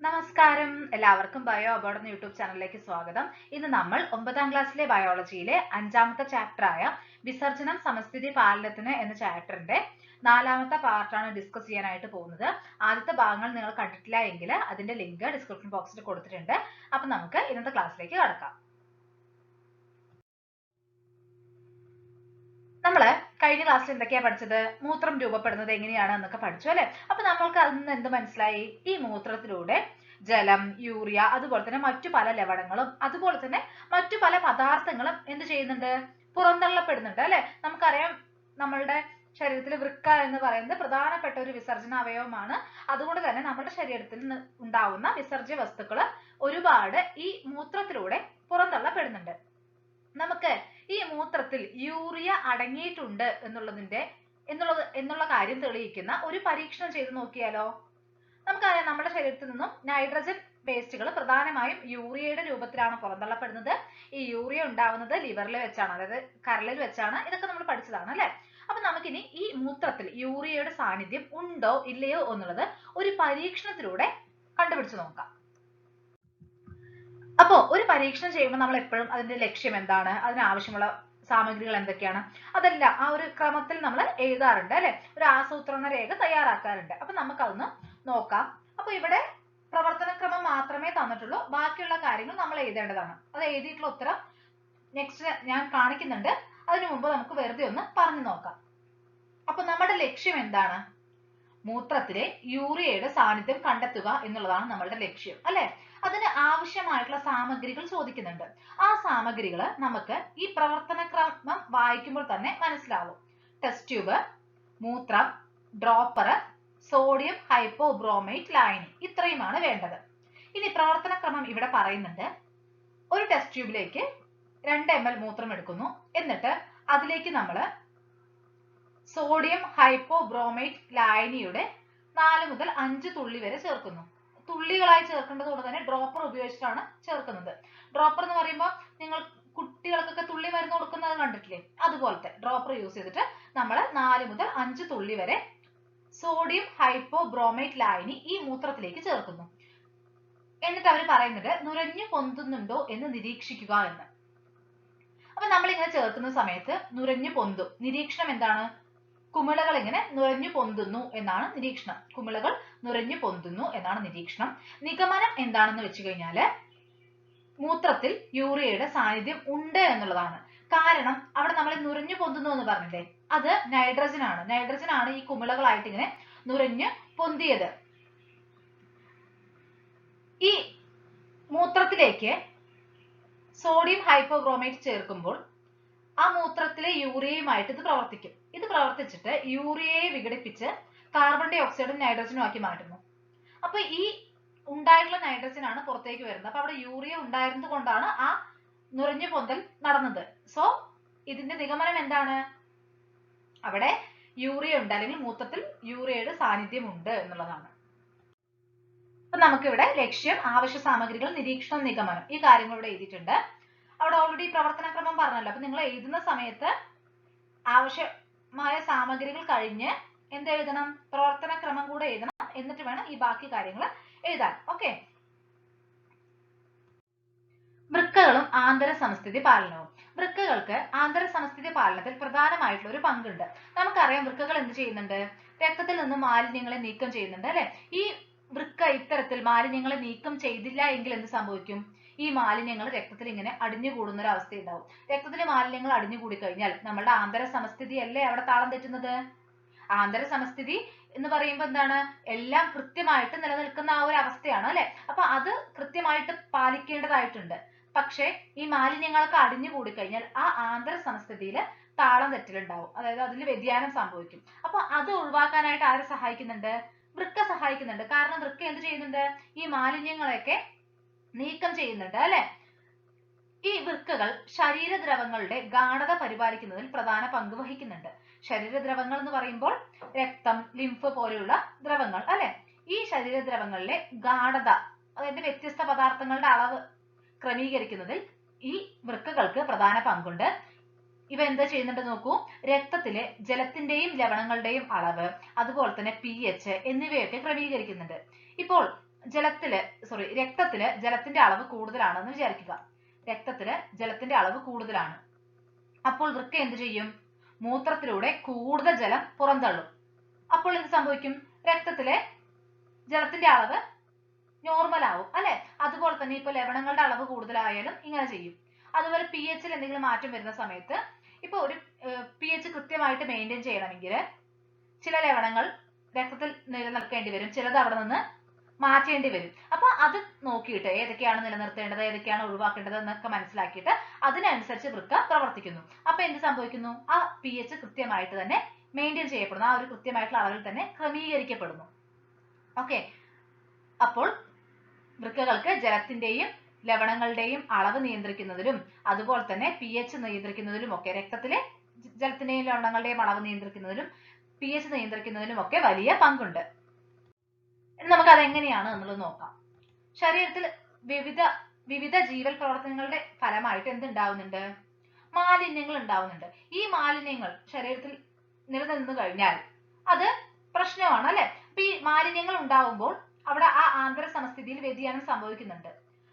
നമസ്കാരം, എല്ലാവർക്കും bio aboard എന്ന യൂട്യൂബ് ചാനലിലേക്ക് സ്വാഗതം. ഇന്ന് നമ്മൾ 9ാം ക്ലാസ്സിലെ ബയോളജിയിലെ 5ാമത്തെ ചാപ്റ്ററായ വിസർജനം സമസ്ഥിതി പാലനത്തിന് എന്ന ചാപ്റ്ററിന്റെ 4ാമത്തെ പാർട്ടാണ് ഡിസ്കസ് ചെയ്യാനായിട്ട് പോകുന്നത്. ആദ്യത്തെ ഭാഗങ്ങൾ നിങ്ങൾ കണ്ടിട്ടില്ല എങ്കിൽ അതിന്റെ ലിങ്ക് ഡിസ്ക്രിപ്ഷൻ ബോക്സിൽ കൊടുത്തിട്ടുണ്ട്. അപ്പൊ നമുക്ക് ഇന്നത്തെ ക്ലാസ്സിലേക്ക് കടക്കാം. നമ്മള് കഴിഞ്ഞ ക്ലാസ്സിൽ എന്തൊക്കെയാ പഠിച്ചത്? മൂത്രം രൂപപ്പെടുന്നത് എങ്ങനെയാണ് എന്നൊക്കെ പഠിച്ചു അല്ലെ? അപ്പൊ നമ്മൾക്ക് അതിൽ നിന്ന് എന്ത് മനസ്സിലായി? ഈ മൂത്രത്തിലൂടെ ജലം, യൂറിയ, അതുപോലെ തന്നെ മറ്റു പല ലവണങ്ങളും അതുപോലെ തന്നെ മറ്റു പല പദാർത്ഥങ്ങളും എന്ത് ചെയ്യുന്നുണ്ട്? പുറന്തള്ളപ്പെടുന്നുണ്ട് അല്ലെ? നമുക്കറിയാം നമ്മളുടെ ശരീരത്തിൽ വൃക്ക എന്ന് പറയുന്നത് പ്രധാനപ്പെട്ട ഒരു വിസർജന അവയവമാണ്. അതുകൊണ്ട് തന്നെ നമ്മുടെ ശരീരത്തിൽ ഉണ്ടാവുന്ന വിസർജ്യ വസ്തുക്കൾ ഒരുപാട് ഈ മൂത്രത്തിലൂടെ പുറന്തള്ളപ്പെടുന്നുണ്ട്. നമുക്ക് ഈ മൂത്രത്തിൽ യൂറിയ അടങ്ങിയിട്ടുണ്ട് എന്നുള്ള കാര്യം തെളിയിക്കുന്ന ഒരു പരീക്ഷണം ചെയ്ത് നോക്കിയാലോ? നമുക്കറിയാം നമ്മുടെ ശരീരത്തിൽ നിന്നും നൈട്രജൻ വേസ്റ്റുകൾ പ്രധാനമായും യൂറിയയുടെ രൂപത്തിലാണ് പുറന്തള്ളപ്പെടുന്നത്. ഈ യൂറിയ ഉണ്ടാവുന്നത് ലിവറിൽ വെച്ചാണ്, അതായത് കരളിൽ വെച്ചാണ്. ഇതൊക്കെ നമ്മൾ പഠിച്ചതാണ് അല്ലെ? അപ്പൊ നമുക്കിനി ഈ മൂത്രത്തിൽ യൂറിയയുടെ സാന്നിധ്യം ഉണ്ടോ ഇല്ലയോ എന്നുള്ളത് ഒരു പരീക്ഷണത്തിലൂടെ കണ്ടുപിടിച്ച് നോക്കാം. അപ്പോ ഒരു പരീക്ഷണം ചെയ്യുമ്പോൾ നമ്മൾ എപ്പോഴും അതിന്റെ ലക്ഷ്യം എന്താണ്, അതിനാവശ്യമുള്ള സാമഗ്രികൾ എന്തൊക്കെയാണ്, അതെല്ലാം ആ ഒരു ക്രമത്തിൽ നമ്മൾ എഴുതാറുണ്ട് അല്ലെ? ഒരു ആസൂത്രണ രേഖ തയ്യാറാക്കാറുണ്ട്. അപ്പൊ നമുക്കതൊന്ന് നോക്കാം. അപ്പൊ ഇവിടെ പ്രവർത്തനക്രമം മാത്രമേ തന്നിട്ടുള്ളൂ, ബാക്കിയുള്ള കാര്യങ്ങൾ നമ്മൾ എഴുതേണ്ടതാണ്. അത് എഴുതിയിട്ടുള്ള ഉത്തരം നെക്സ്റ്റ് ഞാൻ കാണിക്കുന്നുണ്ട്. അതിനു മുമ്പ് നമുക്ക് വെറുതെ ഒന്ന് പറഞ്ഞു നോക്കാം. അപ്പൊ നമ്മുടെ ലക്ഷ്യം എന്താണ്? മൂത്രത്തിലെ യൂറിയയുടെ സാന്നിധ്യം കണ്ടെത്തുക എന്നുള്ളതാണ് നമ്മളുടെ ലക്ഷ്യം അല്ലെ? അതിന് ആവശ്യമായിട്ടുള്ള സാമഗ്രികൾ ചോദിക്കുന്നുണ്ട്. ആ സാമഗ്രികൾ നമുക്ക് ഈ പ്രവർത്തനക്രമം വായിക്കുമ്പോൾ തന്നെ മനസ്സിലാവും. ടെസ്റ്റ് ട്യൂബ്, മൂത്രം, ഡ്രോപ്പർ, സോഡിയം ഹൈപ്പോബ്രോമൈറ്റ് ലായനി, ഇത്രയുമാണ് വേണ്ടത്. ഇനി പ്രവർത്തനക്രമം ഇവിടെ പറയുന്നുണ്ട്. ഒരു ടെസ്റ്റ് ട്യൂബിലേക്ക് 2 ml മൂത്രം എടുക്കുന്നു. എന്നിട്ട് അതിലേക്ക് നമ്മൾ സോഡിയം ഹൈപ്പോബ്രോമൈറ്റ് ലായനിയുടെ 4 മുതൽ 5 തുള്ളി വരെ ചേർക്കുന്നു. തുള്ളികളായി ചേർക്കേണ്ടത് കൊണ്ട് തന്നെ ഡ്രോപ്പർ ഉപയോഗിച്ചിട്ടാണ് ചേർക്കുന്നത്. ഡ്രോപ്പർ എന്ന് പറയുമ്പോൾ നിങ്ങൾ കുട്ടികൾക്കൊക്കെ തുള്ളി മരുന്ന് കൊടുക്കുന്നത് കണ്ടിട്ടില്ലേ? അതുപോലത്തെ ഡ്രോപ്പർ യൂസ് ചെയ്തിട്ട് നമ്മൾ 4 മുതൽ 5 തുള്ളി വരെ സോഡിയം ഹൈപ്പോബ്രോമൈറ്റ് ലായനി ഈ മൂത്രത്തിലേക്ക് ചേർക്കുന്നു. എന്നിട്ട് അവർ പറയുന്നത് നുരഞ്ഞു പൊന്തുന്നുണ്ടോ എന്ന് നിരീക്ഷിക്കുക എന്ന്. അപ്പൊ നമ്മൾ ഇങ്ങനെ ചേർക്കുന്ന സമയത്ത് നുരഞ്ഞു പൊന്തും. നിരീക്ഷണം എന്താണ്? കുമിളകൾ ഇങ്ങനെ നുരഞ്ഞു പൊന്തുന്നു എന്നാണ് നിരീക്ഷണം. കുമിളകൾ നുരഞ്ഞു പൊന്തുന്നു എന്നാണ് നിരീക്ഷണം. നിഗമനം എന്താണെന്ന് വെച്ച് കഴിഞ്ഞാല് മൂത്രത്തിൽ യൂറിയയുടെ സാന്നിധ്യം ഉണ്ട് എന്നുള്ളതാണ്. കാരണം അവിടെ നമ്മൾ നുരഞ്ഞു പൊന്തുന്നു എന്ന് പറഞ്ഞില്ലേ, അത് നൈട്രജൻ ആണ്. നൈട്രജൻ ആണ് ഈ കുമിളകളായിട്ട് ഇങ്ങനെ നുരഞ്ഞു പൊന്തിയത്. ഈ മൂത്രത്തിലേക്ക് സോഡിയം ഹൈപ്പോബ്രോമൈറ്റ് ചേർക്കുമ്പോൾ ആ മൂത്രത്തിലെ യൂറിയയുമായിട്ട് ഇത് പ്രവർത്തിക്കും. ഇത് പ്രവർത്തിച്ചിട്ട് യൂറിയയെ വിഘടിപ്പിച്ച് കാർബൺ ഡൈ ഓക്സൈഡും നൈട്രജനും ആക്കി മാറ്റുന്നു. അപ്പൊ ഈ ഉണ്ടായിട്ടുള്ള നൈട്രജൻ ആണ് പുറത്തേക്ക് വരുന്നത്. അപ്പൊ അവിടെ യൂറിയ ഉണ്ടായിരുന്നത് കൊണ്ടാണ് ആ നുരഞ്ഞു പൊന്തൽ നടന്നത്. സോ ഇതിന്റെ നിഗമനം എന്താണ്? അവിടെ യൂറിയ ഉണ്ട്, അല്ലെങ്കിൽ മൂത്രത്തിൽ യൂറിയയുടെ സാന്നിധ്യം ഉണ്ട് എന്നുള്ളതാണ്. അപ്പൊ നമുക്കിവിടെ ലക്ഷ്യം, ആവശ്യ സാമഗ്രികൾ, നിരീക്ഷണം, നിഗമനം, ഈ കാര്യങ്ങൾ ഇവിടെ എഴുതിയിട്ടുണ്ട്. അവിടെ ഓൾറെഡി പ്രവർത്തനക്രമം പറഞ്ഞല്ലോ. അപ്പൊ നിങ്ങൾ എഴുതുന്ന സമയത്ത് ആവശ്യമായ സാമഗ്രികൾ കഴിഞ്ഞ് എന്തെഴുതണം? പ്രവർത്തനക്രമം കൂടെ എഴുതണം. എന്നിട്ട് വേണം ഈ ബാക്കി കാര്യങ്ങൾ എഴുതാൻ. ഓക്കെ. വൃക്കകളും ആന്തര സമസ്ഥിതി പാലനവും. വൃക്കകൾക്ക് ആന്തര സമസ്ഥിതി പാലനത്തിൽ പ്രധാനമായിട്ടുള്ള ഒരു പങ്കുണ്ട്. നമുക്കറിയാം വൃക്കകൾ എന്ത് ചെയ്യുന്നുണ്ട്? രക്തത്തിൽ നിന്ന് മാലിന്യങ്ങളെ നീക്കം ചെയ്യുന്നുണ്ട് അല്ലെ? ഈ വൃക്ക ഇത്തരത്തിൽ മാലിന്യങ്ങളെ നീക്കം ചെയ്തില്ല എങ്കിൽ എന്ത് സംഭവിക്കും? ഈ മാലിന്യങ്ങൾ രക്തത്തിൽ ഇങ്ങനെ അടിഞ്ഞുകൂടുന്ന ഒരു അവസ്ഥ ഉണ്ടാവും. രക്തത്തിലെ മാലിന്യങ്ങൾ അടിഞ്ഞുകൂടി കഴിഞ്ഞാൽ നമ്മളുടെ ആന്തര സമസ്ഥിതി അല്ലേ അവിടെ താളം തെറ്റുന്നത്? ആന്തര സമസ്ഥിതി എന്ന് പറയുമ്പോൾ എന്താണ്? എല്ലാം കൃത്യമായിട്ട് നിലനിൽക്കുന്ന ആ ഒരു അവസ്ഥയാണ് അല്ലെ? അപ്പൊ അത് കൃത്യമായിട്ട് പാലിക്കേണ്ടതായിട്ടുണ്ട്. പക്ഷെ ഈ മാലിന്യങ്ങളൊക്കെ അടിഞ്ഞുകൂടി കഴിഞ്ഞാൽ ആ ആന്തര സമസ്ഥിതിയിൽ താളം തെറ്റലുണ്ടാവും. അതായത് അതിൽ വ്യതിയാനം സംഭവിക്കും. അപ്പൊ അത് ഒഴിവാക്കാനായിട്ട് ആര് സഹായിക്കുന്നുണ്ട്? വൃക്ക സഹായിക്കുന്നുണ്ട്. കാരണം വൃക്ക എന്ത് ചെയ്യുന്നുണ്ട്? ഈ മാലിന്യങ്ങളെയൊക്കെ നീക്കം ചെയ്യുന്നുണ്ട് അല്ലെ? ഈ വൃക്കകൾ ശരീരദ്രവങ്ങളുടെ ഗാഢത പരിപാലിക്കുന്നതിൽ പ്രധാന പങ്ക് വഹിക്കുന്നുണ്ട്. ശരീരദ്രവങ്ങൾ എന്ന് പറയുമ്പോൾ രക്തം, ലിംഫ് പോലെയുള്ള ദ്രവങ്ങൾ അല്ലെ? ഈ ശരീരദ്രവങ്ങളിലെ ഗാഢത, അതായത് വ്യത്യസ്ത പദാർത്ഥങ്ങളുടെ അളവ് ക്രമീകരിക്കുന്നതിൽ ഈ വൃക്കകൾക്ക് പ്രധാന പങ്കുണ്ട്. ഇവ എന്താ ചെയ്യുന്നുണ്ട് നോക്കൂ? രക്തത്തിലെ ജലത്തിന്റെയും ലവണങ്ങളുടെയും അളവ്, അതുപോലെ തന്നെ pH എന്നിവയൊക്കെ ക്രമീകരിക്കുന്നുണ്ട്. ഇപ്പോൾ രക്തത്തില് ജലത്തിന്റെ അളവ് കൂടുതലാണെന്ന് വിചാരിക്കുക. രക്തത്തില് ജലത്തിന്റെ അളവ് കൂടുതലാണ്. അപ്പോൾ വൃക്ക എന്ത് ചെയ്യും? മൂത്രത്തിലൂടെ കൂടുതൽ ജലം പുറന്തള്ളും. അപ്പോൾ എന്ത് സംഭവിക്കും? രക്തത്തിലെ ജലത്തിന്റെ അളവ് നോർമൽ ആവും അല്ലെ? അതുപോലെ തന്നെ ഇപ്പൊ ലവണങ്ങളുടെ അളവ് കൂടുതലായാലും ഇങ്ങനെ ചെയ്യും. അതുപോലെ പി എച്ചിൽ എന്തെങ്കിലും മാറ്റം വരുന്ന സമയത്ത് ഇപ്പൊ ഒരു പി എച്ച് കൃത്യമായിട്ട് മെയിൻറ്റെയിൻ ചെയ്യണമെങ്കിൽ ചില ലവണങ്ങൾ രക്തത്തിൽ നിലനിർത്തേണ്ടി വരും, ചിലത് അവിടെ നിന്ന് മാറ്റേണ്ടി വരും. അപ്പൊ അത് നോക്കിയിട്ട് ഏതൊക്കെയാണ് നിലനിർത്തേണ്ടത്, ഏതൊക്കെയാണ് ഒഴിവാക്കേണ്ടത് എന്നൊക്കെ മനസ്സിലാക്കിയിട്ട് അതിനനുസരിച്ച് വൃക്ക പ്രവർത്തിക്കുന്നു. അപ്പൊ എന്ത് സംഭവിക്കുന്നു? ആ പി എച്ച് കൃത്യമായിട്ട് തന്നെ മെയിൻറ്റെയിൻ ചെയ്യപ്പെടുന്നു, ആ ഒരു കൃത്യമായിട്ടുള്ള അളവിൽ തന്നെ ക്രമീകരിക്കപ്പെടുന്നു. ഓക്കെ, അപ്പോൾ വൃക്കകൾക്ക് ജലത്തിന്റെയും ലവണങ്ങളുടെയും അളവ് നിയന്ത്രിക്കുന്നതിലും അതുപോലെ തന്നെ പി എച്ച് നിയന്ത്രിക്കുന്നതിലും ഒക്കെ, രക്തത്തിലെ ജലത്തിന്റെയും ലവണങ്ങളുടെയും അളവ് നിയന്ത്രിക്കുന്നതിലും പി എച്ച് നിയന്ത്രിക്കുന്നതിലും ഒക്കെ വലിയ പങ്കുണ്ട്. നമുക്ക് അതെങ്ങനെയാണ് എന്നുള്ളത് നോക്കാം. ശരീരത്തിൽ വിവിധ ജീവൽ പ്രവർത്തനങ്ങളുടെ ഫലമായിട്ട് എന്തുണ്ടാവുന്നുണ്ട്? മാലിന്യങ്ങൾ ഉണ്ടാവുന്നുണ്ട്. ഈ മാലിന്യങ്ങൾ ശരീരത്തിൽ നിലനിന്ന് കഴിഞ്ഞാൽ അത് പ്രശ്നമാണ് അല്ലെ? അപ്പൊ ഈ മാലിന്യങ്ങൾ ഉണ്ടാവുമ്പോൾ അവിടെ ആ ആന്തര സമസ്ഥിതിയിൽ വ്യതിയാനം സംഭവിക്കുന്നുണ്ട്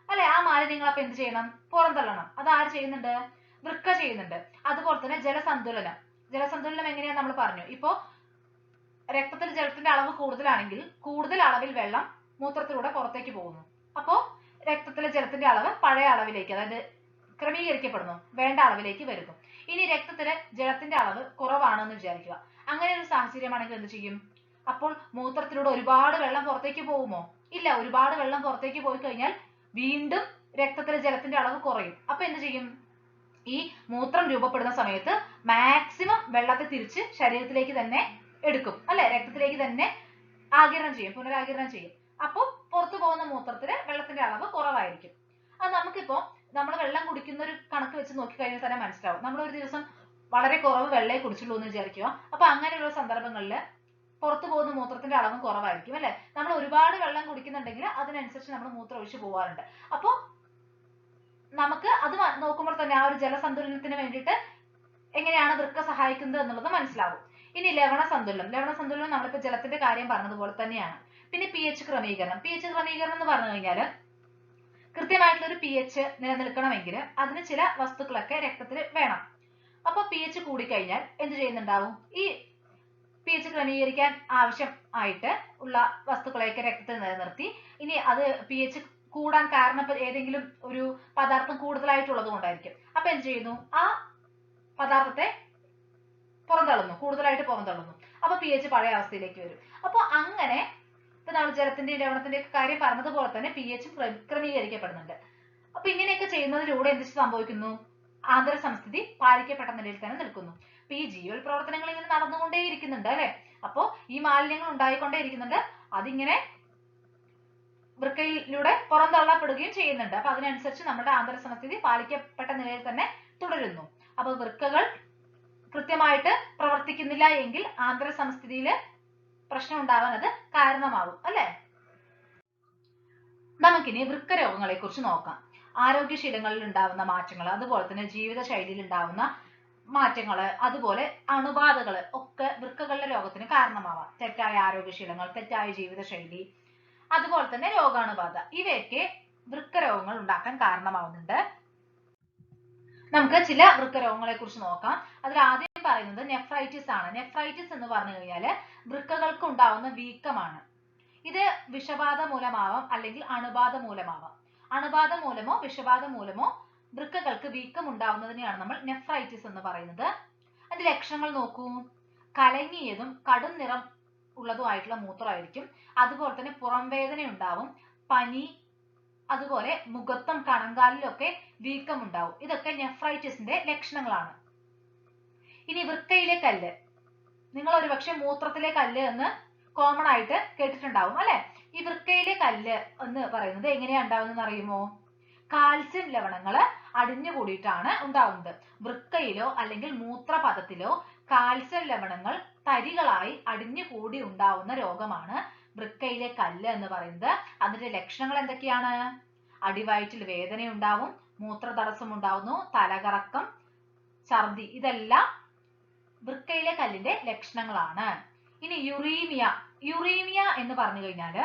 അല്ലെ? ആ മാലിന്യങ്ങൾ അപ്പൊ എന്ത് ചെയ്യണം? പുറന്തള്ളണം. അത് ആര് ചെയ്യുന്നുണ്ട്? വൃക്ക ചെയ്യുന്നുണ്ട്. അതുപോലെ തന്നെ ജലസന്തുലനം എങ്ങനെയാ നമ്മൾ പറഞ്ഞു. ഇപ്പോ രക്തത്തിൽ ജലത്തിന്റെ അളവ് കൂടുതലാണെങ്കിൽ കൂടുതൽ അളവിൽ വെള്ളം മൂത്രത്തിലൂടെ പുറത്തേക്ക് പോകുന്നു. അപ്പോ രക്തത്തിലെ ജലത്തിന്റെ അളവ് പഴയ അളവിലേക്ക്, അതായത് ക്രമീകരിക്കപ്പെടുന്നു, വേണ്ട അളവിലേക്ക് വരുന്നു. ഇനി രക്തത്തിലെ ജലത്തിന്റെ അളവ് കുറവാണെന്ന് വിചാരിക്കുക. അങ്ങനെ ഒരു സാഹചര്യമാണെങ്കിൽ എന്ത് ചെയ്യും? അപ്പോൾ മൂത്രത്തിലൂടെ ഒരുപാട് വെള്ളം പുറത്തേക്ക് പോകുമോ? ഇല്ല. ഒരുപാട് വെള്ളം പുറത്തേക്ക് പോയി കഴിഞ്ഞാൽ വീണ്ടും രക്തത്തിലെ ജലത്തിന്റെ അളവ് കുറയും. അപ്പൊ എന്ത് ചെയ്യും? ഈ മൂത്രം രൂപപ്പെടുന്ന സമയത്ത് മാക്സിമം വെള്ളത്തെ തിരിച്ച് ശരീരത്തിലേക്ക് തന്നെ എടുക്കും അല്ലെ? രക്തത്തിലേക്ക് തന്നെ ആഗിരണം ചെയ്യും, പുനരാഗിരണം ചെയ്യും. അപ്പോൾ പുറത്തു പോകുന്ന മൂത്രത്തിന് വെള്ളത്തിന്റെ അളവ് കുറവായിരിക്കും. അത് നമുക്കിപ്പോ നമ്മൾ വെള്ളം കുടിക്കുന്ന ഒരു കണക്ക് വെച്ച് നോക്കിക്കഴിഞ്ഞാൽ തന്നെ മനസ്സിലാവും. നമ്മൾ ഒരു ദിവസം വളരെ കുറവ് വെള്ളമേ കുടിച്ചുള്ളൂ എന്ന് വിചാരിക്കുക. അപ്പൊ അങ്ങനെയുള്ള സന്ദർഭങ്ങളിൽ പുറത്തു പോകുന്ന മൂത്രത്തിന്റെ അളവും കുറവായിരിക്കും അല്ലെ? നമ്മൾ ഒരുപാട് വെള്ളം കുടിക്കുന്നുണ്ടെങ്കിൽ അതിനനുസരിച്ച് നമ്മൾ മൂത്രം ഒഴിച്ചു പോകാറുണ്ട്. അപ്പോ നമുക്ക് അത് നോക്കുമ്പോൾ തന്നെ ആ ഒരു ജലസന്തുലനത്തിന് വേണ്ടിയിട്ട് എങ്ങനെയാണ് വൃക്ക സഹായിക്കുന്നത് എന്നുള്ളത് മനസ്സിലാവും. ഇനി ലവണ സന്തുലനം നമ്മളിപ്പോ ജലത്തിന്റെ കാര്യം പറഞ്ഞതുപോലെ തന്നെയാണ്. പിന്നെ പി എച്ച് ക്രമീകരണം എന്ന് പറഞ്ഞു കഴിഞ്ഞാൽ കൃത്യമായിട്ടുള്ള ഒരു പി എച്ച് നിലനിൽക്കണമെങ്കിൽ അതിന് ചില വസ്തുക്കളൊക്കെ രക്തത്തിൽ വേണം. അപ്പൊ പി എച്ച് കൂടിക്കഴിഞ്ഞാൽ എന്ത് ചെയ്യുന്നുണ്ടാവും? ഈ പി എച്ച് ക്രമീകരിക്കാൻ ആവശ്യം ആയിട്ട് ഉള്ള വസ്തുക്കളെയൊക്കെ രക്തത്തിൽ നിലനിർത്തി, ഇനി അത് പി എച്ച് കൂടാൻ കാരണം ഏതെങ്കിലും ഒരു പദാർത്ഥം കൂടുതലായിട്ടുള്ളത് കൊണ്ടായിരിക്കും. അപ്പൊ എന്ത് ചെയ്യുന്നു? ആ പദാർത്ഥത്തെ കൂടുതലായിട്ട് പുറന്തള്ളുന്നു. അപ്പൊ പി എച്ച് പഴയ അവസ്ഥയിലേക്ക് വരും. അപ്പൊ അങ്ങനെ ഇപ്പൊ നമ്മൾ ജലത്തിന്റെയും ലവണത്തിന്റെയും ഒക്കെ കാര്യം പറഞ്ഞതുപോലെ തന്നെ പി എച്ചും ക്രമീകരിക്കപ്പെടുന്നുണ്ട്. അപ്പൊ ഇങ്ങനെയൊക്കെ ചെയ്യുന്നതിലൂടെ എന്ത് സംഭവിക്കുന്നു? ആന്തര സമസ്ഥിതി പാലിക്കപ്പെട്ട നിലയിൽ തന്നെ നിൽക്കുന്നു. അപ്പൊ ഈ ജീവൽ പ്രവർത്തനങ്ങൾ ഇങ്ങനെ നടന്നുകൊണ്ടേയിരിക്കുന്നുണ്ട് അല്ലെ? അപ്പോ ഈ മാലിന്യങ്ങൾ ഉണ്ടായിക്കൊണ്ടേയിരിക്കുന്നുണ്ട്. അതിങ്ങനെ വൃക്കയിലൂടെ പുറന്തള്ളപ്പെടുകയും ചെയ്യുന്നുണ്ട്. അപ്പൊ അതിനനുസരിച്ച് നമ്മുടെ ആന്തര സമസ്ഥിതി പാലിക്കപ്പെട്ട നിലയിൽ തന്നെ തുടരുന്നു. അപ്പൊ വൃക്കകൾ കൃത്യമായിട്ട് പ്രവർത്തിക്കുന്നില്ല എങ്കിൽ ആന്തര സമസ്ഥിതിയിൽ പ്രശ്നം ഉണ്ടാവാൻ അത് കാരണമാകും അല്ലെ? നമുക്കിനി വൃക്ക രോഗങ്ങളെ കുറിച്ച് നോക്കാം. ആരോഗ്യശീലങ്ങളിൽ ഉണ്ടാവുന്ന മാറ്റങ്ങൾ, അതുപോലെ തന്നെ ജീവിത ശൈലിയിൽ ഉണ്ടാവുന്ന മാറ്റങ്ങൾ, അതുപോലെ അണുബാധകൾ ഒക്കെ വൃക്കകളുടെ രോഗത്തിന് കാരണമാവാം. തെറ്റായ ആരോഗ്യശീലങ്ങൾ, തെറ്റായ ജീവിതശൈലി, അതുപോലെ തന്നെ രോഗാണുബാധ, ഇവയൊക്കെ വൃക്ക രോഗങ്ങൾ ഉണ്ടാക്കാൻ കാരണമാവുന്നുണ്ട്. നമുക്ക് ചില വൃക്ക രോഗങ്ങളെ കുറിച്ച് നോക്കാം. അതിൽ ആദ്യം പറയുന്നത് നെഫ്രൈറ്റിസ് ആണ്. നെഫ്രൈറ്റിസ് എന്ന് പറഞ്ഞു കഴിഞ്ഞാൽ വൃക്കകൾക്ക് ഉണ്ടാവുന്ന വീക്കമാണ്. ഇത് വിഷബാധ മൂലമാവാം അല്ലെങ്കിൽ അണുബാധ മൂലമാവാം. അണുബാധ മൂലമോ വിഷബാധ മൂലമോ വൃക്കകൾക്ക് വീക്കം ഉണ്ടാവുന്നതിനെയാണ് നമ്മൾ നെഫ്രൈറ്റിസ് എന്ന് പറയുന്നത്. അതിന്റെ ലക്ഷണങ്ങൾ നോക്കൂ. കലങ്ങിയതും കടും നിറം ഉള്ളതുമായിട്ടുള്ള മൂത്രമായിരിക്കും. അതുപോലെ തന്നെ പുറം വേദന ഉണ്ടാവും, പനി, അതുപോലെ മുഖത്തും കണങ്കാലിലൊക്കെ വീക്കം ഉണ്ടാവും. ഇതൊക്കെ നെഫ്രൈറ്റിസിന്റെ ലക്ഷണങ്ങളാണ്. ഇനി വൃക്കയിലെ കല്ല്, നിങ്ങൾ ഒരുപക്ഷെ മൂത്രത്തിലെ കല്ല് എന്ന് കോമൺ ആയിട്ട് കേട്ടിട്ടുണ്ടാവും അല്ലെ? ഈ വൃക്കയിലെ കല്ല് എന്ന് പറയുന്നത് എങ്ങനെയാ ഉണ്ടാവുന്നത് അറിയുമോ? കാൽസ്യം ലവണങ്ങൾ അടിഞ്ഞുകൂടിയിട്ടാണ് ഉണ്ടാവുന്നത്. വൃക്കയിലോ അല്ലെങ്കിൽ മൂത്രപഥത്തിലോ കാൽസ്യം ലവണങ്ങൾ തരികളായി അടിഞ്ഞുകൂടി ഉണ്ടാവുന്ന രോഗമാണ് വൃക്കയിലെ കല്ല് എന്ന് പറയുന്നത്. അതിന്റെ ലക്ഷണങ്ങൾ എന്തൊക്കെയാണ്? അടിവയറ്റിൽ വേദന ഉണ്ടാവും, മൂത്രതടസ്സം ഉണ്ടാവുന്നു, തലകറക്കം, ഛർദി, ഇതെല്ലാം വൃക്കയിലെ കല്ലിന്റെ ലക്ഷണങ്ങളാണ്. ഇനി യുറീമിയ എന്ന് പറഞ്ഞു കഴിഞ്ഞാൽ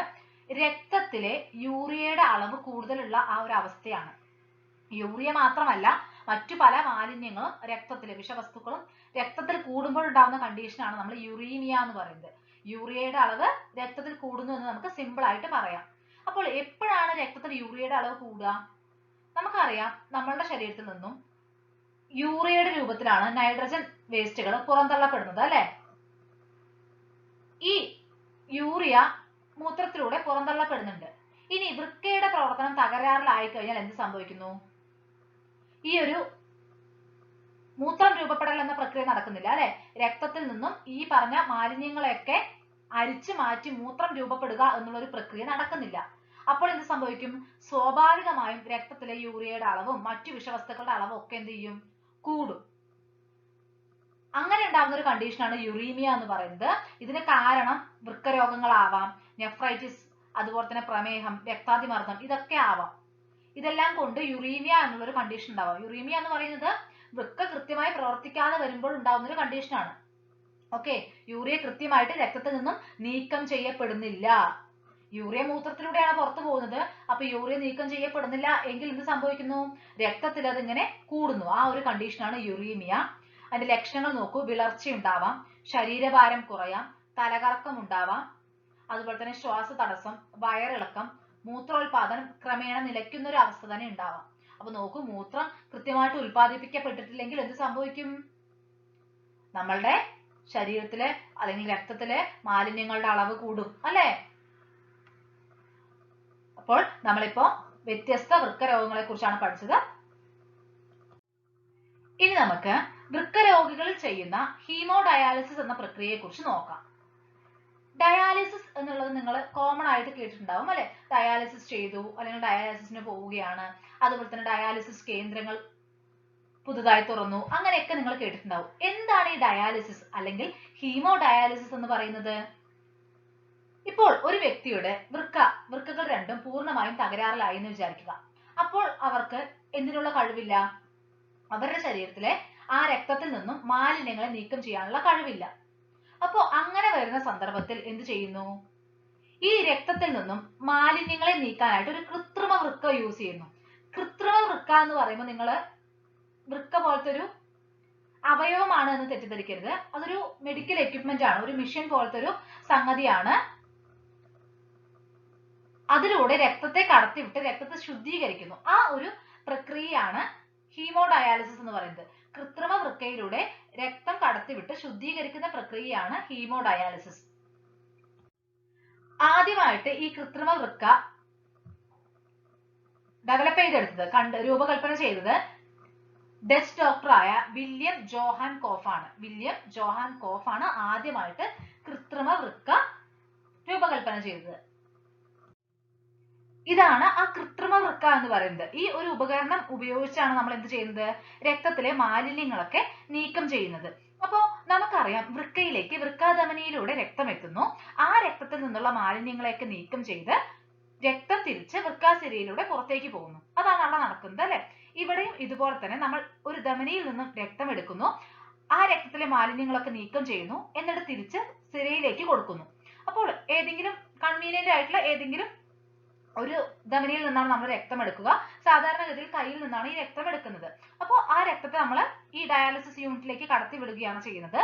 രക്തത്തിലെ യൂറിയയുടെ അളവ് കൂടുതലുള്ള ആ ഒരു അവസ്ഥയാണ്. യൂറിയ മാത്രമല്ല, മറ്റു പല മാലിന്യങ്ങളും രക്തത്തിലെ വിഷവസ്തുക്കളും രക്തത്തിൽ കൂടുമ്പോൾ ഉണ്ടാകുന്ന കണ്ടീഷനാണ് നമ്മൾ യൂറീമിയ എന്ന് പറയുന്നത്. യൂറിയയുടെ അളവ് രക്തത്തിൽ കൂടുന്നു എന്ന് നമുക്ക് സിമ്പിൾ ആയിട്ട് പറയാം. അപ്പോൾ എപ്പോഴാണ് രക്തത്തിൽ യൂറിയയുടെ അളവ് കൂടുക? നമുക്കറിയാം, നമ്മളുടെ ശരീരത്തിൽ നിന്നും യൂറിയയുടെ രൂപത്തിലാണ് നൈട്രജൻ വേസ്റ്റുകൾ പുറന്തള്ളപ്പെടുന്നത് അല്ലെ. ഈ യൂറിയ മൂത്രത്തിലൂടെ പുറന്തള്ളപ്പെടുന്നുണ്ട്. ഇനി വൃക്കയുടെ പ്രവർത്തനം തകരാറിലായി കഴിഞ്ഞാൽ എന്ത് സംഭവിക്കുന്നു? ഈ ഒരു മൂത്രം രൂപപ്പെടൽ എന്ന പ്രക്രിയ നടക്കുന്നില്ല അല്ലെ. രക്തത്തിൽ നിന്നും ഈ പറഞ്ഞ മാലിന്യങ്ങളെയൊക്കെ അരിച്ചു മാറ്റി മൂത്രം രൂപപ്പെടുക എന്നുള്ള ഒരു പ്രക്രിയ നടക്കുന്നില്ല. അപ്പോൾ എന്ത് സംഭവിക്കും? സ്വാഭാവികമായും രക്തത്തിലെ യൂറിയയുടെ അളവും മറ്റു വിഷവസ്തുക്കളുടെ അളവും ഒക്കെ എന്ത് ചെയ്യും? കൂടും. അങ്ങനെ ഉണ്ടാകുന്ന ഒരു കണ്ടീഷനാണ് യുറീമിയ എന്ന് പറയുന്നത്. ഇതിന് കാരണം വൃക്കരോഗങ്ങളാവാം, നെഫ്രൈറ്റിസ്, അതുപോലെ തന്നെ പ്രമേഹം, രക്താതിമർദ്ദം, ഇതൊക്കെ ആവാം. ഇതെല്ലാം കൊണ്ട് യുറീമിയ എന്നുള്ളൊരു കണ്ടീഷൻ ഉണ്ടാവാം. യുറീമിയ എന്ന് പറയുന്നത് വൃക്ക കൃത്യമായി പ്രവർത്തിക്കാതെ വരുമ്പോൾ ഉണ്ടാകുന്ന ഒരു കണ്ടീഷനാണ്. ഓക്കെ, യൂറിയ കൃത്യമായിട്ട് രക്തത്തിൽ നിന്നും നീക്കം ചെയ്യപ്പെടുന്നില്ല. യൂറിയ മൂത്രത്തിലൂടെയാണ് പുറത്തു പോകുന്നത്. അപ്പൊ യൂറിയ നീക്കം ചെയ്യപ്പെടുന്നില്ല എങ്കിൽ എന്ത് സംഭവിക്കുന്നു? രക്തത്തിൽ അതിങ്ങനെ കൂടുന്നു. ആ ഒരു കണ്ടീഷനാണ് യുറീമിയ. അതിന്റെ ലക്ഷണങ്ങൾ നോക്കൂ. വിളർച്ച ഉണ്ടാവാം, ശരീരഭാരം കുറയാം, തലകറക്കം ഉണ്ടാവാം, അതുപോലെ തന്നെ ശ്വാസ തടസ്സം, വയറിളക്കം, മൂത്രോത്പാദനം ക്രമേണ നിലയ്ക്കുന്ന ഒരു അവസ്ഥ തന്നെ ഉണ്ടാവാം. അപ്പൊ നോക്കൂ, മൂത്രം കൃത്യമായിട്ട് ഉൽപ്പാദിപ്പിക്കപ്പെട്ടിട്ടില്ലെങ്കിൽ എന്ത് സംഭവിക്കും? നമ്മളുടെ ശരീരത്തിലെ അല്ലെങ്കിൽ രക്തത്തിലെ മാലിന്യങ്ങളുടെ അളവ് കൂടും അല്ലെ. അപ്പോൾ നമ്മളിപ്പോ വ്യത്യസ്ത വൃക്കരോഗങ്ങളെ കുറിച്ചാണ് പഠിച്ചത്. ഇനി നമുക്ക് വൃക്കരോഗികളിൽ ചെയ്യുന്ന ഹീമോഡയാലിസിസ് എന്ന പ്രക്രിയയെ കുറിച്ച് നോക്കാം. ഡയാലിസിസ് എന്നുള്ളത് നിങ്ങൾ കോമൺ ആയിട്ട് കേട്ടിട്ടുണ്ടാവും അല്ലെ. ഡയാലിസിസ് ചെയ്തു അല്ലെങ്കിൽ ഡയാലിസിസിന് പോവുകയാണ്, അതുപോലെ തന്നെ ഡയാലിസിസ് കേന്ദ്രങ്ങൾ പുതുതായി തുറന്നു, അങ്ങനെയൊക്കെ നിങ്ങൾ കേട്ടിട്ടുണ്ടാവും. എന്താണ് ഈ ഡയാലിസിസ് അല്ലെങ്കിൽ ഹീമോഡയാലിസിസ് എന്ന് പറയുന്നത്? ഇപ്പോൾ ഒരു വ്യക്തിയുടെ വൃക്കകൾ രണ്ടും പൂർണ്ണമായും തകരാറിലായി എന്ന് വിചാരിക്കുക. അപ്പോൾ അവർക്ക് എന്തിനുള്ള കഴിവില്ല? അവരുടെ ശരീരത്തിലെ ആ രക്തത്തിൽ നിന്നും മാലിന്യങ്ങളെ നീക്കം ചെയ്യാനുള്ള കഴിവില്ല. അപ്പോ അങ്ങനെ വരുന്ന സന്ദർഭത്തിൽ എന്ത് ചെയ്യുന്നു? ഈ രക്തത്തിൽ നിന്നും മാലിന്യങ്ങളെ നീക്കാനായിട്ട് ഒരു കൃത്രിമ വൃക്ക യൂസ് ചെയ്യുന്നു. കൃത്രിമ വൃക്ക എന്ന് പറയുമ്പോൾ നിങ്ങൾ വൃക്ക പോലത്തെ ഒരു അവയവമാണ് എന്ന് തെറ്റിദ്ധരിക്കരുത്. അതൊരു മെഡിക്കൽ എക്യുപ്മെന്റ് ആണ്, ഒരു മെഷീൻ പോലത്തെ ഒരു സംഗതിയാണ്. അതിലൂടെ രക്തത്തെ കടത്തിവിട്ട് രക്തത്തെ ശുദ്ധീകരിക്കുന്നു. ആ ഒരു പ്രക്രിയയാണ് ഹീമോഡയാലിസിസ് എന്ന് പറയുന്നത്. കൃത്രിമ വൃക്കയിലൂടെ രക്തം കടത്തിവിട്ട് ശുദ്ധീകരിക്കുന്ന പ്രക്രിയയാണ് ഹീമോഡയാലിസിസ്. ആദ്യമായിട്ട് ഈ കൃത്രിമ വൃക്ക ഡെവലപ്പ് ചെയ്തെടുത്തത്, രൂപകൽപ്പന ചെയ്തത് ഡച്ച് ഡോക്ടറായ വില്യം ജോഹാൻ കോഫ് ആണ്. വില്യം ജോഹാൻ കോഫ് ആണ് ആദ്യമായിട്ട് കൃത്രിമ വൃക്ക രൂപകൽപ്പന ചെയ്തത്. ഇതാണ് ആ കൃത്രിമ വൃക്ക എന്ന് പറയുന്നത്. ഈ ഒരു ഉപകരണം ഉപയോഗിച്ചാണ് നമ്മൾ എന്ത് ചെയ്യുന്നത്? രക്തത്തിലെ മാലിന്യങ്ങളൊക്കെ നീക്കം ചെയ്യുന്നത്. അപ്പോ നമുക്കറിയാം, വൃക്കയിലേക്ക് വൃക്കാധമനിയിലൂടെ രക്തം എത്തുന്നു. ആ രക്തത്തിൽ നിന്നുള്ള മാലിന്യങ്ങളെയൊക്കെ നീക്കം ചെയ്ത് രക്തം തിരിച്ച് വൃക്കാസിരയിലൂടെ പുറത്തേക്ക് പോകുന്നു. അതാണ് അവിടെ നടക്കുന്നത് അല്ലെ. ഇവിടെയും ഇതുപോലെ തന്നെ നമ്മൾ ഒരു ധമനിയിൽ നിന്നും രക്തം എടുക്കുന്നു, ആ രക്തത്തിലെ മാലിന്യങ്ങളൊക്കെ നീക്കം ചെയ്യുന്നു, എന്നിട്ട് തിരിച്ച് സിരയിലേക്ക് കൊടുക്കുന്നു. അപ്പോൾ ഏതെങ്കിലും കൺവീനിയന്റ് ആയിട്ടുള്ള ഏതെങ്കിലും ഒരു ധമനിയിൽ നിന്നാണ് നമ്മൾ രക്തം എടുക്കുക. സാധാരണഗതിയിൽ കയ്യിൽ നിന്നാണ് ഈ രക്തം എടുക്കുന്നത്. അപ്പോൾ ആ രക്തത്തെ നമ്മൾ ഈ ഡയാലിസിസ് യൂണിറ്റിലേക്ക് കടത്തി വിടുകയാണ് ചെയ്യുന്നത്.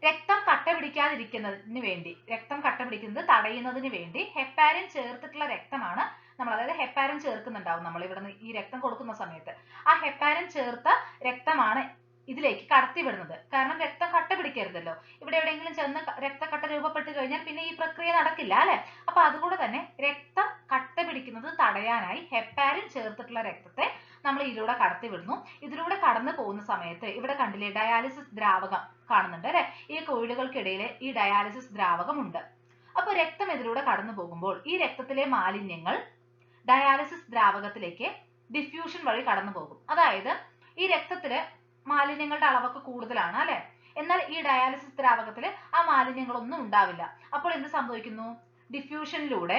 രക്തം കട്ട പിടിക്കാതിരിക്കുന്നതിന് വേണ്ടി, രക്തം കട്ട പിടിക്കുന്നത് തടയുന്നതിന് വേണ്ടി ഹെപ്പാരിൻ ചേർത്തിട്ടുള്ള രക്തമാണ് നമ്മൾ, അതായത് ഹെപ്പാരിൻ ചേർക്കുന്നുണ്ടാവും നമ്മൾ ഇവിടെ ഈ രക്തം കൊടുക്കുന്ന സമയത്ത്. ആ ഹെപ്പാരിൻ ചേർത്ത രക്തമാണ് ഇതിലേക്ക് കടത്തിവിടുന്നത്. കാരണം രക്തം കട്ട പിടിക്കരുതല്ലോ. ഇവിടെ എവിടെയെങ്കിലും ചെന്ന് രക്തക്കട്ട രൂപപ്പെട്ട് കഴിഞ്ഞാൽ പിന്നെ ഈ പ്രക്രിയ നടക്കില്ല അല്ലെ. അപ്പൊ അതുകൊണ്ട് തന്നെ രക്തം കട്ട പിടിക്കുന്നത് തടയാനായി ഹെപ്പാരിൻ ചേർത്തിട്ടുള്ള രക്തത്തെ നമ്മൾ ഇതിലൂടെ കടത്തിവിടുന്നു. ഇതിലൂടെ കടന്നു പോകുന്ന സമയത്ത് ഇവിടെ കണ്ടില്ലേ ഡയാലിസിസ് ദ്രാവകം കാണുന്നുണ്ട് അല്ലെ. ഈ കോയിലുകൾക്കിടയിൽ ഈ ഡയാലിസിസ് ദ്രാവകം ഉണ്ട്. അപ്പൊ രക്തം ഇതിലൂടെ കടന്നു പോകുമ്പോൾ ഈ രക്തത്തിലെ മാലിന്യങ്ങൾ ഡയാലിസിസ് ദ്രാവകത്തിലേക്ക് ഡിഫ്യൂഷൻ വഴി കടന്നു പോകും. അതായത് ഈ രക്തത്തില് മാലിന്യങ്ങളുടെ അളവൊക്കെ കൂടുതലാണ് അല്ലെ. എന്നാൽ ഈ ഡയാലിസിസ് ദ്രാവകത്തിൽ ആ മാലിന്യങ്ങളൊന്നും ഉണ്ടാവില്ല. അപ്പോൾ എന്ത് സംഭവിക്കുന്നു? ഡിഫ്യൂഷനിലൂടെ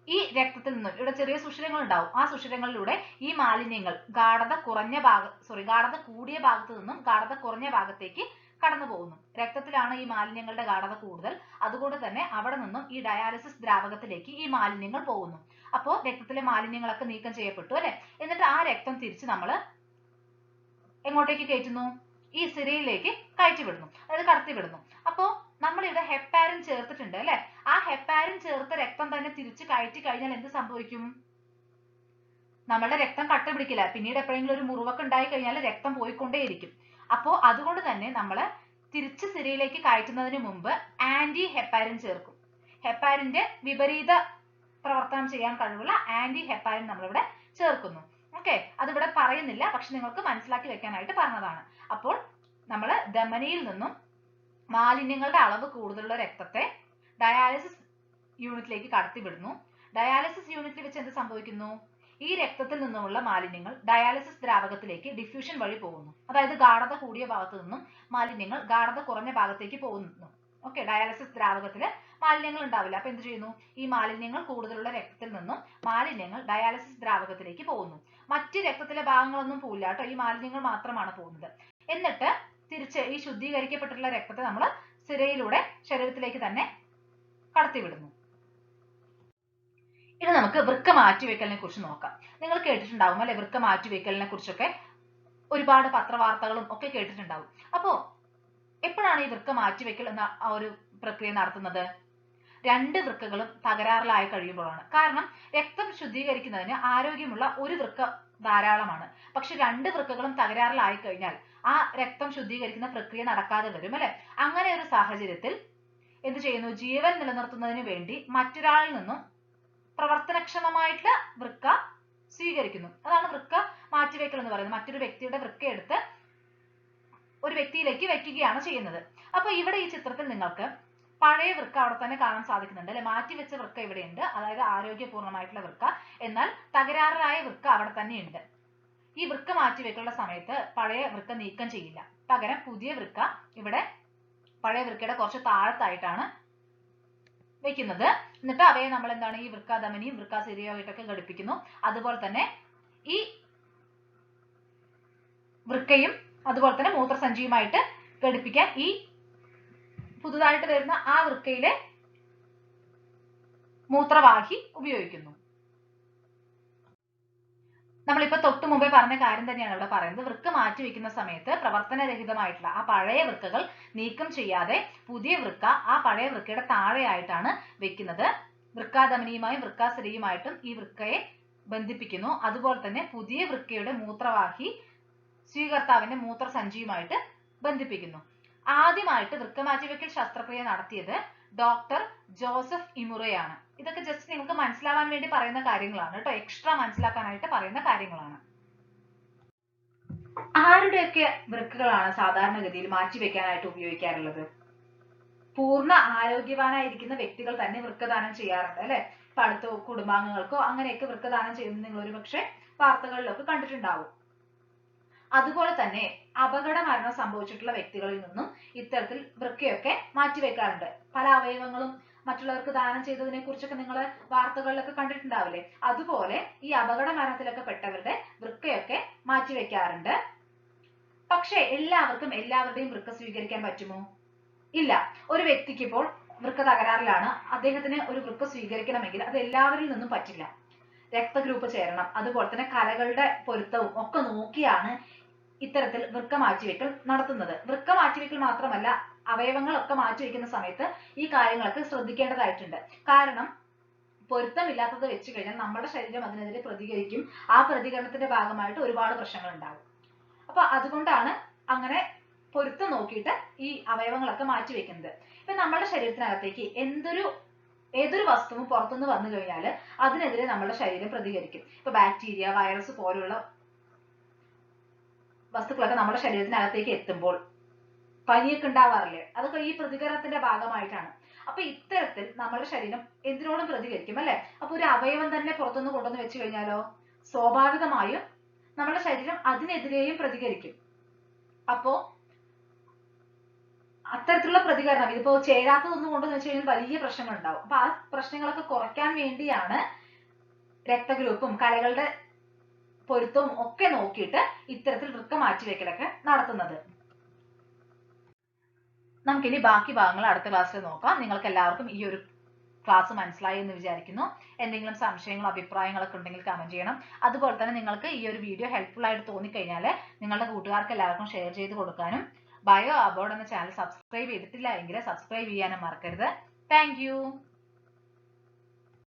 ഈ രക്തത്തിൽ നിന്നും ഇവിടെ ചെറിയ സുഷിരങ്ങൾ ഉണ്ടാവും. ആ സുഷിരങ്ങളിലൂടെ ഈ മാലിന്യങ്ങൾ ഗാഢത കൂടിയ ഭാഗത്ത് നിന്നും ഗാഢത കുറഞ്ഞ ഭാഗത്തേക്ക് കടന്നു പോകുന്നു. രക്തത്തിലാണ് ഈ മാലിന്യങ്ങളുടെ ഗാഢത കൂടുതൽ, അതുകൊണ്ട് തന്നെ അവിടെ നിന്നും ഈ ഡയാലിസിസ് ദ്രാവകത്തിലേക്ക് ഈ മാലിന്യങ്ങൾ പോകുന്നു. അപ്പോൾ രക്തത്തിലെ മാലിന്യങ്ങളൊക്കെ നീക്കം ചെയ്യപ്പെട്ടു അല്ലെ. എന്നിട്ട് ആ രക്തം തിരിച്ച് നമ്മൾ എങ്ങോട്ടേക്ക് കയറ്റുന്നു? ഈ സിരയിലേക്ക് കയറ്റിവിടുന്നു, അതായത് കടത്തിവിടുന്നു. അപ്പോൾ നമ്മളിവിടെ ഹെപ്പാരിൻ ചേർത്തിട്ടുണ്ട് അല്ലെ. ആ ഹെപ്പാരിൻ ചേർത്ത രക്തം തന്നെ തിരിച്ച് കയറ്റി കഴിഞ്ഞാൽ എന്ത് സംഭവിക്കും? നമ്മളുടെ രക്തം കട്ട പിടിക്കില്ല. പിന്നീട് എപ്പോഴെങ്കിലും ഒരു മുറിവൊക്കെ ഉണ്ടായി കഴിഞ്ഞാൽ രക്തം പോയിക്കൊണ്ടേയിരിക്കും. അപ്പോൾ അതുകൊണ്ട് തന്നെ നമ്മൾ തിരിച്ച് സിരയിലേക്ക് കയറ്റുന്നതിന് മുമ്പ് ആന്റി ഹെപ്പാരിൻ ചേർക്കും. ഹെപ്പാരിന്റെ വിപരീത പ്രവർത്തനം ചെയ്യാൻ കഴിവുള്ള ആന്റി ഹെപ്പാരിൻ നമ്മളിവിടെ ചേർക്കുന്നു. ഓക്കെ, അതിവിടെ പറയുന്നില്ല, പക്ഷെ നിങ്ങൾക്ക് മനസ്സിലാക്കി വെക്കാനായിട്ട് പറഞ്ഞതാണ്. അപ്പോൾ നമ്മൾ ധമനിയിൽ നിന്നും മാലിന്യങ്ങളുടെ അളവ് കൂടുതലുള്ള രക്തത്തെ ഡയാലിസിസ് യൂണിറ്റിലേക്ക് കടത്തിവിടുന്നു. ഡയാലിസിസ് യൂണിറ്റിൽ വെച്ച് എന്ത് സംഭവിക്കുന്നു? ഈ രക്തത്തിൽ നിന്നുമുള്ള മാലിന്യങ്ങൾ ഡയാലിസിസ് ദ്രാവകത്തിലേക്ക് ഡിഫ്യൂഷൻ വഴി പോകുന്നു. അതായത് ഗാഢത കൂടിയ ഭാഗത്ത് നിന്നും മാലിന്യങ്ങൾ ഗാഢത കുറഞ്ഞ ഭാഗത്തേക്ക് പോകുന്നു. ഓക്കെ, ഡയാലിസിസ് ദ്രാവകത്തില് മാലിന്യങ്ങൾ ഉണ്ടാവില്ല. അപ്പൊ എന്ത് ചെയ്യുന്നു? ഈ മാലിന്യങ്ങൾ കൂടുതലുള്ള രക്തത്തിൽ നിന്നും മാലിന്യങ്ങൾ ഡയാലിസിസ് ദ്രാവകത്തിലേക്ക് പോകുന്നു. മറ്റ് രക്തത്തിലെ ഭാഗങ്ങളൊന്നും പോവില്ല കേട്ടോ, ഈ മാലിന്യങ്ങൾ മാത്രമാണ് പോകുന്നത്. എന്നിട്ട് തിരിച്ച് ഈ ശുദ്ധീകരിക്കപ്പെട്ടിട്ടുള്ള രക്തത്തെ നമ്മൾ സിരയിലൂടെ ശരീരത്തിലേക്ക് തന്നെ കടത്തിവിടുന്നു. ഇനി നമുക്ക് വൃക്ക മാറ്റിവെക്കലിനെ കുറിച്ച് നോക്കാം. നിങ്ങൾ കേട്ടിട്ടുണ്ടാവും അല്ലെ, വൃക്ക മാറ്റിവെക്കലിനെ കുറിച്ചൊക്കെ ഒരുപാട് പത്രവാർത്തകളും ഒക്കെ കേട്ടിട്ടുണ്ടാവും. അപ്പോ എപ്പോഴാണ് ഈ വൃക്ക മാറ്റിവെക്കൽ എന്ന ആ ഒരു പ്രക്രിയ നടത്തുന്നത്? രണ്ട് വൃക്കകളും തകരാറിലായി കഴിയുമ്പോഴാണ്. കാരണം രക്തം ശുദ്ധീകരിക്കുന്നതിന് ആരോഗ്യമുള്ള ഒരു വൃക്ക ധാരാളമാണ്. പക്ഷെ രണ്ട് വൃക്കകളും തകരാറിലായി കഴിഞ്ഞാൽ ആ രക്തം ശുദ്ധീകരിക്കുന്ന പ്രക്രിയ നടക്കാതെ വരും അല്ലെ. അങ്ങനെ ഒരു സാഹചര്യത്തിൽ എന്ത് ചെയ്യുന്നു? ജീവൻ നിലനിർത്തുന്നതിന് വേണ്ടി മറ്റൊരാളിൽ നിന്നും പ്രവർത്തനക്ഷമമായിട്ടുള്ള വൃക്ക സ്വീകരിക്കുന്നു. അതാണ് വൃക്ക മാറ്റിവെക്കൽ എന്ന് പറയുന്നത്. മറ്റൊരു വ്യക്തിയുടെ വൃക്ക എടുത്ത് ഒരു വ്യക്തിയിലേക്ക് വെക്കുകയാണ് ചെയ്യുന്നത്. അപ്പൊ ഇവിടെ ഈ ചിത്രത്തിൽ നിങ്ങൾക്ക് പഴയ വൃക്ക അവിടെ തന്നെ കാണാൻ സാധിക്കുന്നുണ്ട് അല്ലെ. മാറ്റിവെച്ച വൃക്ക ഇവിടെയുണ്ട്, അതായത് ആരോഗ്യപൂർണ്ണമായിട്ടുള്ള വൃക്ക. എന്നാൽ തകരാറിലായ വൃക്ക അവിടെ തന്നെ ഉണ്ട്. ഈ വൃക്ക മാറ്റിവെക്കുന്ന സമയത്ത് പഴയ വൃക്ക നീക്കം ചെയ്യില്ല. പകരം പുതിയ വൃക്ക ഇവിടെ പഴയ വൃക്കയുടെ കുറച്ച് താഴത്തായിട്ടാണ് വെക്കുന്നത്. എന്നിട്ട് അവയെ നമ്മൾ എന്താണ്, ഈ വൃക്കാധമനിയും വൃക്കാസിരയുമായിട്ടൊക്കെ ഘടിപ്പിക്കുന്നു. അതുപോലെ തന്നെ ഈ വൃക്കയും അതുപോലെ തന്നെ മൂത്രസഞ്ചിയുമായിട്ട് ഘടിപ്പിക്കാൻ ഈ പുതുതായിട്ട് വരുന്ന ആ വൃക്കയിലെ മൂത്രവാഹി ഉപയോഗിക്കുന്നു. നമ്മളിപ്പോ തൊട്ടു മുമ്പേ പറഞ്ഞ കാര്യം തന്നെയാണ് ഇവിടെ പറയുന്നത്. വൃക്ക മാറ്റിവെക്കുന്ന സമയത്ത് പ്രവർത്തനരഹിതമായിട്ടുള്ള ആ പഴയ വൃക്കകൾ നീക്കം ചെയ്യാതെ പുതിയ വൃക്ക ആ പഴയ വൃക്കയുടെ താഴെയായിട്ടാണ് വെക്കുന്നത്. വൃക്കാധമനിയുമായും വൃക്കാസിരയുമായിട്ടും ഈ വൃക്കയെ ബന്ധിപ്പിക്കുന്നു. അതുപോലെ തന്നെ പുതിയ വൃക്കയുടെ മൂത്രവാഹി സ്വീകർത്താവിന്റെ മൂത്രസഞ്ചിയുമായിട്ട് ബന്ധിപ്പിക്കുന്നു. ആദ്യമായിട്ട് വൃക്ക മാറ്റിവെക്കൽ ശസ്ത്രക്രിയ നടത്തിയത് ഡോക്ടർ ജോസഫ് ഇമുറയാണ്. ഇതൊക്കെ ജസ്റ്റ് നിങ്ങൾക്ക് മനസ്സിലാവാൻ വേണ്ടി പറയുന്ന കാര്യങ്ങളാണ് കേട്ടോ, എക്സ്ട്രാ മനസ്സിലാക്കാനായിട്ട് പറയുന്ന കാര്യങ്ങളാണ്. ആരുടെയൊക്കെ വൃക്കകളാണ് സാധാരണഗതിയിൽ മാറ്റിവെക്കാനായിട്ട് ഉപയോഗിക്കാറുള്ളത്? പൂർണ്ണ ആരോഗ്യവാനായിരിക്കുന്ന വ്യക്തികൾ തന്നെ വൃക്കദാനം ചെയ്യാറുണ്ട് അല്ലെ. ഇപ്പൊ അടുത്ത കുടുംബാംഗങ്ങൾക്കോ അങ്ങനെയൊക്കെ വൃക്കദാനം ചെയ്യുന്നത് നിങ്ങൾ ഒരുപക്ഷെ വാർത്തകളിലൊക്കെ കണ്ടിട്ടുണ്ടാവും. അതുപോലെ തന്നെ അപകട മരണം സംഭവിച്ചിട്ടുള്ള വ്യക്തികളിൽ നിന്നും ഇത്തരത്തിൽ വൃക്കയൊക്കെ മാറ്റിവെക്കാറുണ്ട്. പല അവയവങ്ങളും മറ്റുള്ളവർക്ക് ദാനം ചെയ്തതിനെ കുറിച്ചൊക്കെ നിങ്ങൾ വാർത്തകളിലൊക്കെ കണ്ടിട്ടുണ്ടാവില്ലേ. അതുപോലെ ഈ അപകട മരണത്തിലൊക്കെ പെട്ടവരുടെ വൃക്കയൊക്കെ മാറ്റിവെക്കാറുണ്ട്. പക്ഷെ എല്ലാവർക്കും എല്ലാവരുടെയും വൃക്ക സ്വീകരിക്കാൻ പറ്റുമോ? ഇല്ല. ഒരു വ്യക്തിക്ക് ഇപ്പോൾ വൃക്ക തകരാറിലാണ്, അദ്ദേഹത്തിന് ഒരു വൃക്ക സ്വീകരിക്കണമെങ്കിൽ അത് എല്ലാവരിൽ നിന്നും പറ്റില്ല. രക്തഗ്രൂപ്പ് ചേരണം, അതുപോലെ തന്നെ കലകളുടെ പൊരുത്തവും ഒക്കെ നോക്കിയാണ് ഇത്തരത്തിൽ വൃക്ക മാറ്റിവെക്കൽ നടത്തുന്നത്. വൃക്ക മാറ്റിവെക്കൽ മാത്രമല്ല, അവയവങ്ങളൊക്കെ മാറ്റിവെക്കുന്ന സമയത്ത് ഈ കാര്യങ്ങളൊക്കെ ശ്രദ്ധിക്കേണ്ടതായിട്ടുണ്ട്. കാരണം പൊരുത്തമില്ലാത്തത് വെച്ച് കഴിഞ്ഞാൽ നമ്മുടെ ശരീരം അതിനെതിരെ പ്രതികരിക്കും. ആ പ്രതികരണത്തിന്റെ ഭാഗമായിട്ട് ഒരുപാട് പ്രശ്നങ്ങൾ ഉണ്ടാകും. അപ്പൊ അതുകൊണ്ടാണ് അങ്ങനെ പൊരുത്തം നോക്കിയിട്ട് ഈ അവയവങ്ങളൊക്കെ മാറ്റിവെക്കുന്നത്. ഇപ്പൊ നമ്മുടെ ശരീരത്തിനകത്തേക്ക് ഏതൊരു വസ്തുവും പുറത്തുനിന്ന് വന്നു കഴിഞ്ഞാൽ അതിനെതിരെ നമ്മുടെ ശരീരം പ്രതികരിക്കും. ഇപ്പൊ ബാക്ടീരിയ, വൈറസ് പോലുള്ള വസ്തുക്കളൊക്കെ നമ്മുടെ ശരീരത്തിനകത്തേക്ക് എത്തുമ്പോൾ പനിയൊക്കെ ഉണ്ടാവാറില്ലേ, അതൊക്കെ ഈ പ്രതികരണത്തിന്റെ ഭാഗമായിട്ടാണ്. അപ്പൊ ഇത്തരത്തിൽ നമ്മുടെ ശരീരം എന്തിനോടും പ്രതികരിക്കും അല്ലെ. അപ്പൊ ഒരു അവയവം തന്നെ പുറത്തുനിന്ന് കൊണ്ടുവന്ന് വെച്ച് കഴിഞ്ഞാലോ സ്വാഭാവികമായും നമ്മുടെ ശരീരം അതിനെതിരെയും പ്രതികരിക്കും. അപ്പോ അത്തരത്തിലുള്ള പ്രതികരണം ഇതിപ്പോ ചേരാത്തതൊന്നും കൊണ്ടെന്ന് വെച്ച് കഴിഞ്ഞാൽ വലിയ പ്രശ്നങ്ങൾ ഉണ്ടാവും. അപ്പൊ ആ പ്രശ്നങ്ങളൊക്കെ കുറയ്ക്കാൻ വേണ്ടിയാണ് രക്തഗ്രൂപ്പും കലകളുടെ പൊരുത്തവും ഒക്കെ നോക്കിയിട്ട് ഇത്തരത്തിൽ വൃക്ക മാറ്റിവെക്കലൊക്കെ നടത്തുന്നത്. നമുക്കിനി ബാക്കി ഭാഗങ്ങൾ അടുത്ത ക്ലാസ്സിൽ നോക്കാം. നിങ്ങൾക്ക് എല്ലാവർക്കും ഈ ഒരു ക്ലാസ് മനസ്സിലായി എന്ന് വിചാരിക്കുന്നു. എന്തെങ്കിലും സംശയങ്ങളോ അഭിപ്രായങ്ങളൊക്കെ ഉണ്ടെങ്കിൽ കമന്റ് ചെയ്യണം. അതുപോലെ തന്നെ നിങ്ങൾക്ക് ഈ ഒരു വീഡിയോ ഹെൽപ്ഫുൾ ആയിട്ട് തോന്നിക്കഴിഞ്ഞാൽ നിങ്ങളുടെ കൂട്ടുകാർക്ക് എല്ലാവർക്കും ഷെയർ ചെയ്ത് കൊടുക്കാനും ബയോ അബോർഡ് എന്ന ചാനൽ സബ്സ്ക്രൈബ് ചെയ്തിട്ടില്ല എങ്കിൽ സബ്സ്ക്രൈബ് ചെയ്യാനും മറക്കരുത്. Thank you.